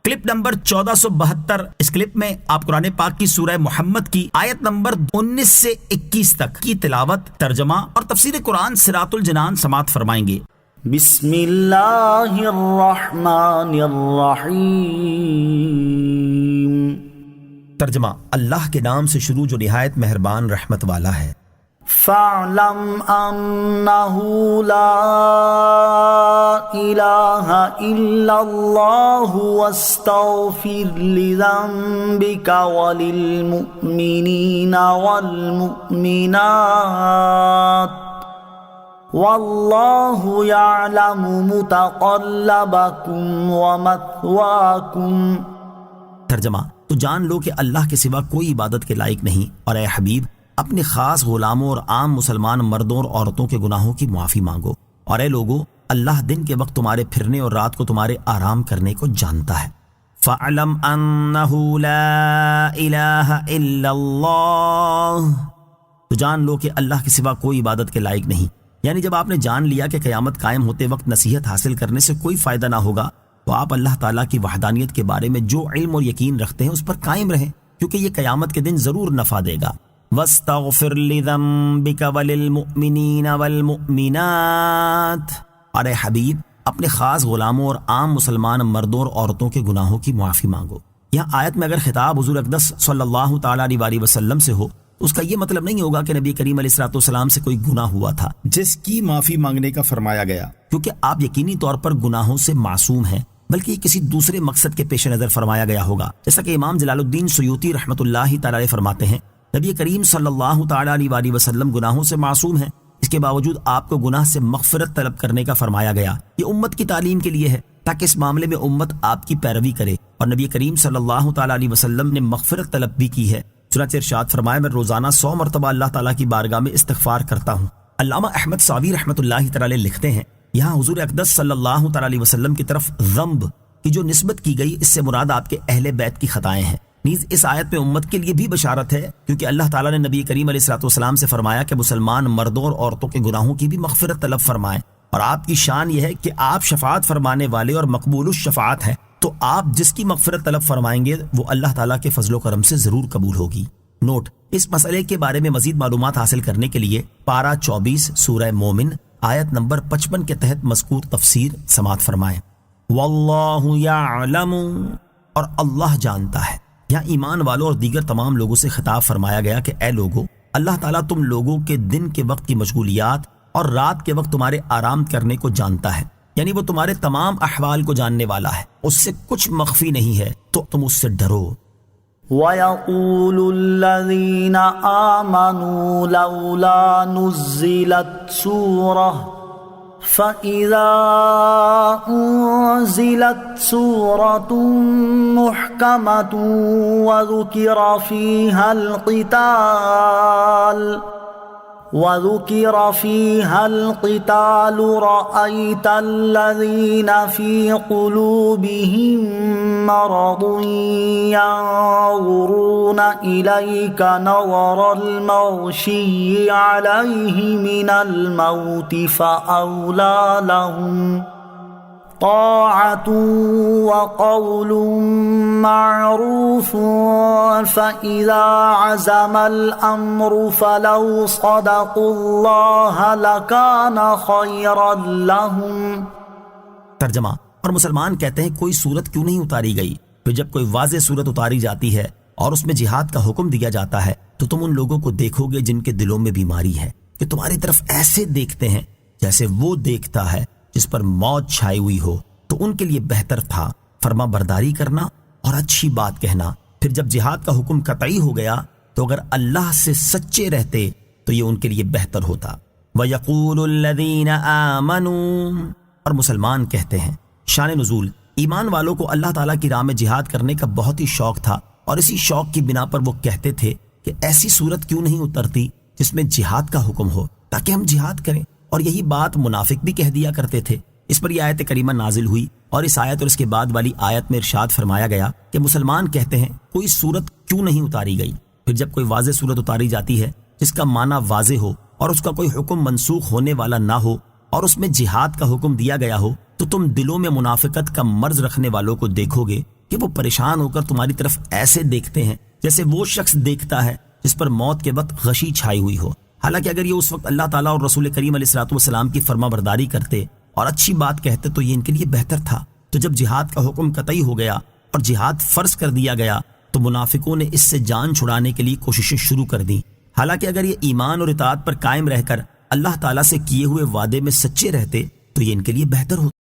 Clip number 1472۔ اس clip میں آپ قرآن پاک کی سورہ محمد کی آیت نمبر 19 سے 21 تک کی تلاوت، ترجمہ اور تفسیر قرآن صراط الجنان سماعت فرمائیں گے۔ بسم اللہ الرحمن الرحیم۔ ترجمہ، اللہ کے نام سے شروع جو نہایت مہربان رحمت والا ہے۔ فَاعْلَمْ أَنَّهُ لَا إِلَٰهَ إِلَّا اللَّهُ وَاسْتَغْفِرْ لِذَنبِكَ وَلِلْمُؤْمِنِينَ وَالْمُؤْمِنَاتِ وَاللَّهُ يَعْلَمُ مُتَقَلَّبَكُمْ وَمَثْوَاكُمْ۔ ترجمہ، تو جان لو کہ اللہ کے سوا کوئی عبادت کے لائق نہیں، اور اے حبیب اپنے خاص غلاموں اور عام مسلمان مردوں اور عورتوں کے گناہوں کی معافی مانگو، اور اے لوگو اللہ دن کے وقت تمہارے پھرنے اور رات کو تمہارے آرام کرنے کو جانتا ہے۔ فَاعْلَمْ أَنَّهُ لَا إِلَٰهَ إِلَّا اللَّهُ، تو جان لو کہ اللہ کے سوا کوئی عبادت کے لائق نہیں، یعنی جب آپ نے جان لیا کہ قیامت قائم ہوتے وقت نصیحت حاصل کرنے سے کوئی فائدہ نہ ہوگا، تو آپ اللہ تعالیٰ کی وحدانیت کے بارے میں جو علم اور یقین رکھتے ہیں اس پر قائم رہیں، کیونکہ یہ قیامت کے دن ضرور نفع دے گا۔ وَاسْتَغْفِرْ لِذَنبِكَ وَلِلْمُؤْمِنِينَ وَالْمُؤْمِنَاتِ، اور اے حبیب اپنے خاص غلاموں اور عام مسلمان مردوں اور عورتوں کے گناہوں کی معافی مانگو۔ یہاں آیت میں اگر خطاب حضور اقدس صلی اللہ تعالیٰ علیہ وسلم سے ہو تو اس کا یہ مطلب نہیں ہوگا کہ نبی کریم علیہ الصلوۃ والسلام سے کوئی گناہ ہوا تھا جس کی معافی مانگنے کا فرمایا گیا، کیونکہ آپ یقینی طور پر گناہوں سے معصوم ہیں، بلکہ یہ کسی دوسرے مقصد کے پیش نظر فرمایا گیا ہوگا، جیسا کہ امام جلال الدین سیوطی رحمۃ اللہ تعالی علیہ فرماتے ہیں نبی کریم صلی اللہ تعالیٰ علیہ وسلم گناہوں سے معصوم ہیں، اس کے باوجود آپ کو گناہ سے مغفرت طلب کرنے کا فرمایا گیا۔ یہ امت کی تعلیم کے لیے ہے تاکہ اس معاملے میں امت آپ کی پیروی کرے، اور نبی کریم صلی اللہ تعالیٰ علیہ وسلم نے مغفرت طلب بھی کی ہے، چنانچہ ارشاد فرمایا میں روزانہ 100 مرتبہ اللہ تعالیٰ کی بارگاہ میں استغفار کرتا ہوں۔ علامہ احمد ساوی رحمۃ اللہ تعالی لکھتے ہیں یہاں حضور اقدس صلی اللہ تعالیٰ علیہ وسلم کی طرف ذنب کی جو نسبت کی گئی، اس سے مراد آپ کے اہل بیت کی خطائیں ہیں۔ نیز اس آیت میں امت کے لیے بھی بشارت ہے، کیونکہ اللہ تعالیٰ نے نبی کریم علیہ الصلوۃ والسلام سے فرمایا کہ مسلمان مردوں اور عورتوں کے گناہوں کی بھی مغفرت طلب فرمائیں، اور آپ کی شان یہ ہے کہ آپ شفاعت فرمانے والے اور مقبول الشفاعت ہیں، تو آپ جس کی مغفرت طلب فرمائیں گے وہ اللہ تعالیٰ کے فضل و کرم سے ضرور قبول ہوگی۔ نوٹ، اس مسئلے کے بارے میں مزید معلومات حاصل کرنے کے لیے پارہ 24 سورہ مومن آیت نمبر 55 کے تحت مذکور تفسیر سماعت فرمائیں۔ واللہ یعلم، اور اللہ جانتا ہے۔ یہاں ایمان والوں اور دیگر تمام لوگوں سے خطاب فرمایا گیا کہ اے لوگو، اللہ تعالیٰ تم لوگوں کے دن کے وقت کی مشغولیات اور رات کے وقت تمہارے آرام کرنے کو جانتا ہے، یعنی وہ تمہارے تمام احوال کو جاننے والا ہے، اس سے کچھ مخفی نہیں ہے، تو تم اس سے ڈرو۔ وَيَقُولُ الَّذِينَ آمَنُوا لَوْلَا نُزِّلَتْ سُورَةٌ فَإِذَا أُنزِلَتْ سُورَةٌ مُحْكَمَةٌ وَذُكِرَ فِيهَا الْقِتَالُ رَأَيْتَ الَّذِينَ فِي قُلُوبِهِم مَّرَضٌ يَنظُرُونَ إِلَيْكَ نَظَرَ الْمَغْشِيِّ عَلَيْهِ مِنَ الْمَوْتِ فَأَوْلَىٰ لَهُمْ طاعة وقول معروف فإذا عزم الأمر فلو صدقوا الله لكان خيرا لهم۔ ترجمہ، اور مسلمان کہتے ہیں کوئی صورت کیوں نہیں اتاری گئی؟ پھر جب کوئی واضح صورت اتاری جاتی ہے اور اس میں جہاد کا حکم دیا جاتا ہے تو تم ان لوگوں کو دیکھو گے جن کے دلوں میں بیماری ہے کہ تمہاری طرف ایسے دیکھتے ہیں جیسے وہ دیکھتا ہے جس پر موت چھائی ہوئی ہو، تو ان کے لیے بہتر تھا فرما برداری کرنا اور اچھی بات کہنا۔ پھر جب جہاد کا حکم قطعی ہو گیا تو اگر اللہ سے سچے رہتے تو یہ ان کے لیے بہتر ہوتا۔ وَيَقُولُ الَّذِينَ آمَنُوا، اور مسلمان کہتے ہیں۔ شان نزول، ایمان والوں کو اللہ تعالیٰ کی راہ میں جہاد کرنے کا بہت ہی شوق تھا، اور اسی شوق کی بنا پر وہ کہتے تھے کہ ایسی صورت کیوں نہیں اترتی جس میں جہاد کا حکم ہو تاکہ ہم جہاد کریں، اور یہی بات منافق بھی کہہ دیا کرتے تھے۔ اس پر یہ آیت کریمہ نازل ہوئی، اور اس آیت اور اس کے بعد والی آیت میں ارشاد فرمایا گیا کہ مسلمان کہتے ہیں کوئی صورت کیوں نہیں اتاری گئی؟ پھر جب کوئی واضح صورت اتاری جاتی ہے جس کا معنی واضح ہو اور اس کا کوئی حکم منسوخ ہونے والا نہ ہو اور اس میں جہاد کا حکم دیا گیا ہو، تو تم دلوں میں منافقت کا مرض رکھنے والوں کو دیکھو گے کہ وہ پریشان ہو کر تمہاری طرف ایسے دیکھتے ہیں جیسے وہ شخص دیکھتا ہے جس پر موت کے وقت غشی چھائی ہوئی ہو۔ حالانکہ اگر یہ اس وقت اللہ تعالیٰ اور رسول کریم علیہ الصلوۃ والسلام کی فرما برداری کرتے اور اچھی بات کہتے تو یہ ان کے لیے بہتر تھا۔ تو جب جہاد کا حکم قطعی ہو گیا اور جہاد فرض کر دیا گیا تو منافقوں نے اس سے جان چھڑانے کے لیے کوششیں شروع کر دیں۔ حالانکہ اگر یہ ایمان اور اطاعت پر قائم رہ کر اللہ تعالیٰ سے کیے ہوئے وعدے میں سچے رہتے تو یہ ان کے لیے بہتر ہوتا۔